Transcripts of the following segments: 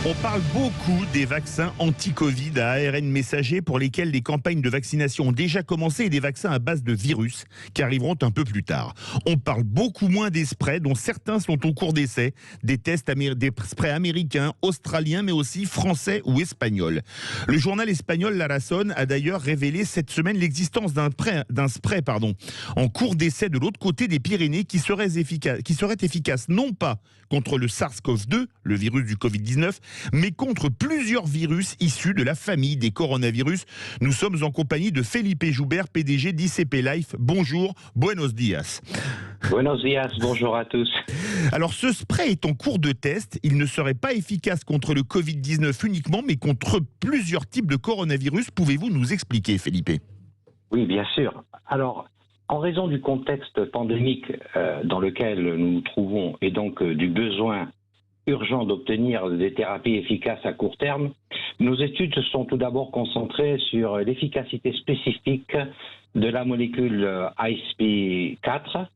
On parle beaucoup des vaccins anti-Covid à ARN messager pour lesquels les campagnes de vaccination ont déjà commencé et des vaccins à base de virus qui arriveront un peu plus tard. On parle beaucoup moins des sprays dont certains sont au cours d'essai, des des sprays américains, australiens mais aussi français ou espagnols. Le journal espagnol La Razón a d'ailleurs révélé cette semaine l'existence d'un spray en cours d'essai de l'autre côté des Pyrénées qui serait efficace non pas contre le SARS-CoV-2, le virus du Covid-19, mais contre plusieurs virus issus de la famille des coronavirus. Nous sommes en compagnie de Felipe Joubert, PDG d'ICP Life. Bonjour, buenos días. Buenos días, bonjour à tous. Alors ce spray est en cours de test. Il ne serait pas efficace contre le Covid-19 uniquement, mais contre plusieurs types de coronavirus. Pouvez-vous nous expliquer, Felipe ? Oui, bien sûr. Alors, en raison du contexte pandémique dans lequel nous nous trouvons et donc du besoin urgent d'obtenir des thérapies efficaces à court terme, nos études se sont tout d'abord concentrées sur l'efficacité spécifique de la molécule ASP4,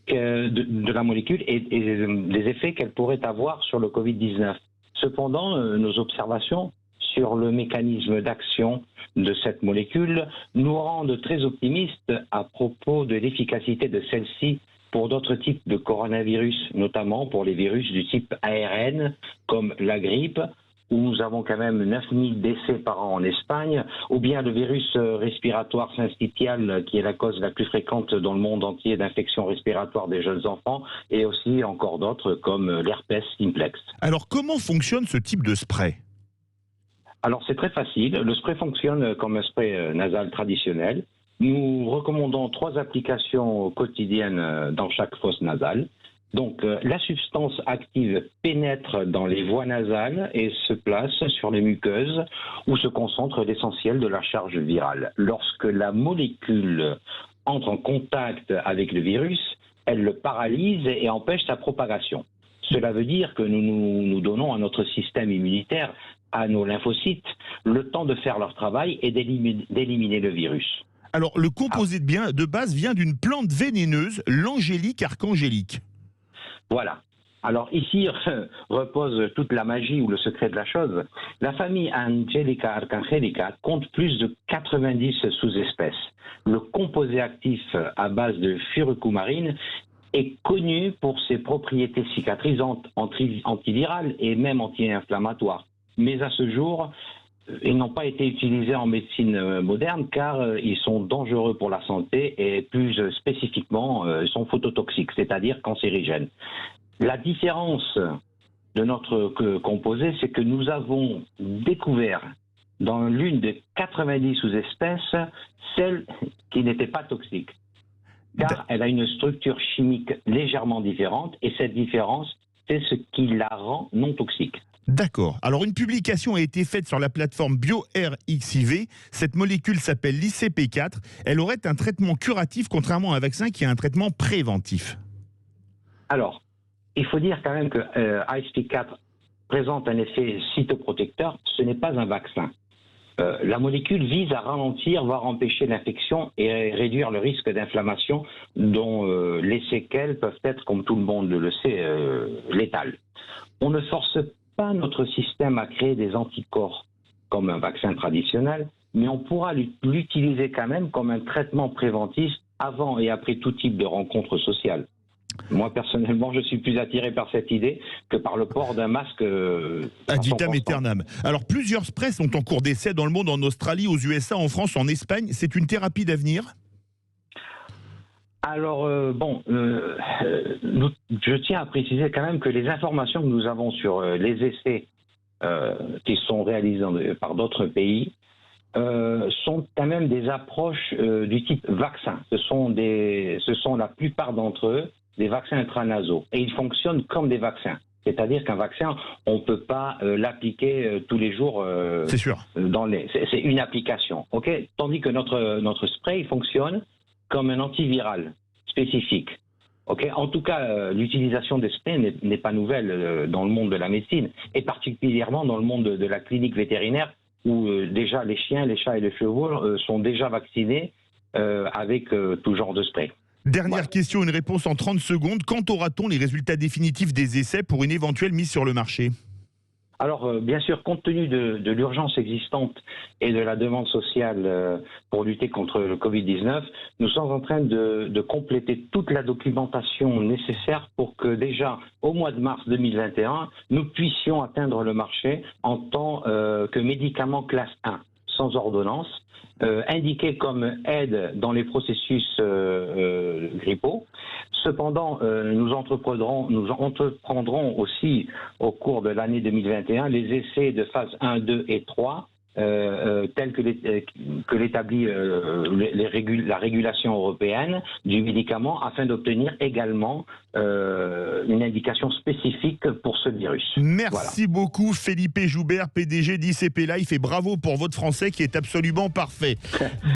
de la molécule et des effets qu'elle pourrait avoir sur le Covid-19. Cependant, nos observations sur le mécanisme d'action de cette molécule nous rendent très optimistes à propos de l'efficacité de celle-ci pour d'autres types de coronavirus, notamment pour les virus du type ARN, comme la grippe, où nous avons quand même 9000 décès par an en Espagne, ou bien le virus respiratoire syncytial, qui est la cause la plus fréquente dans le monde entier d'infections respiratoires des jeunes enfants, et aussi encore d'autres comme l'herpès simplex. Alors comment fonctionne ce type de spray ? Alors c'est très facile, le spray fonctionne comme un spray nasal traditionnel. Nous recommandons 3 applications quotidiennes dans chaque fosse nasale. Donc la substance active pénètre dans les voies nasales et se place sur les muqueuses où se concentre l'essentiel de la charge virale. Lorsque la molécule entre en contact avec le virus, elle le paralyse et empêche sa propagation. Cela veut dire que nous donnons à notre système immunitaire, à nos lymphocytes, le temps de faire leur travail et d'éliminer le virus. Alors, le composé de base vient d'une plante vénéneuse, l'angélique archangélique. Voilà. Alors ici repose toute la magie ou le secret de la chose. La famille Angelica archangelica compte plus de 90 sous-espèces. Le composé actif à base de furucumarine est connu pour ses propriétés cicatrisantes, antivirales et même anti-inflammatoires. Mais à ce jour, ils n'ont pas été utilisés en médecine moderne car ils sont dangereux pour la santé et plus spécifiquement sont phototoxiques, c'est-à-dire cancérigènes. La différence de notre composé, c'est que nous avons découvert dans l'une des 90 sous-espèces celle qui n'était pas toxique, car elle a une structure chimique légèrement différente et cette différence, c'est ce qui la rend non toxique. D'accord. Alors, une publication a été faite sur la plateforme BioRxiv. Cette molécule s'appelle l'ICP4. Elle aurait un traitement curatif, contrairement à un vaccin qui a un traitement préventif. Alors, il faut dire quand même que ASP4 présente un effet cytoprotecteur. Ce n'est pas un vaccin. La molécule vise à ralentir, voire empêcher l'infection et réduire le risque d'inflammation dont les séquelles peuvent être, comme tout le monde le sait, létales. On ne force pas notre système à créer des anticorps comme un vaccin traditionnel, mais on pourra l'utiliser quand même comme un traitement préventif avant et après tout type de rencontres sociales. Moi, personnellement, je suis plus attiré par cette idée que par le port d'un masque. Ad vitam aeternam. Alors, plusieurs sprays sont en cours d'essai dans le monde, en Australie, aux USA, en France, en Espagne. C'est une thérapie d'avenir ? Alors, je tiens à préciser quand même que les informations que nous avons sur les essais qui sont réalisés par d'autres pays sont quand même des approches du type vaccin. Ce sont la plupart d'entre eux des vaccins intranasaux et ils fonctionnent comme des vaccins. C'est-à-dire qu'un vaccin, on ne peut pas l'appliquer tous les jours. C'est sûr. C'est une application, ok. Tandis que notre spray il fonctionne comme un antiviral spécifique. Okay. En tout cas, l'utilisation des sprays n'est pas nouvelle dans le monde de la médecine, et particulièrement dans le monde de la clinique vétérinaire, où déjà les chiens, les chats et les chevaux sont déjà vaccinés avec tout genre de spray. Dernière question, une réponse en 30 secondes. Quand aura-t-on les résultats définitifs des essais pour une éventuelle mise sur le marché ? Alors, bien sûr, compte tenu de l'urgence existante et de la demande sociale pour lutter contre le Covid-19, nous sommes en train de compléter toute la documentation nécessaire pour que déjà, au mois de mars 2021, nous puissions atteindre le marché en tant que médicament classe 1, sans ordonnance, indiqué comme aide dans les processus grippaux. Cependant, nous entreprendrons aussi au cours de l'année 2021 les essais de phase 1, 2 et 3 tels que l'établit la régulation européenne du médicament afin d'obtenir également une indication spécifique pour ce virus. Merci beaucoup Felipe Joubert, PDG d'ICP Life, et bravo pour votre français qui est absolument parfait.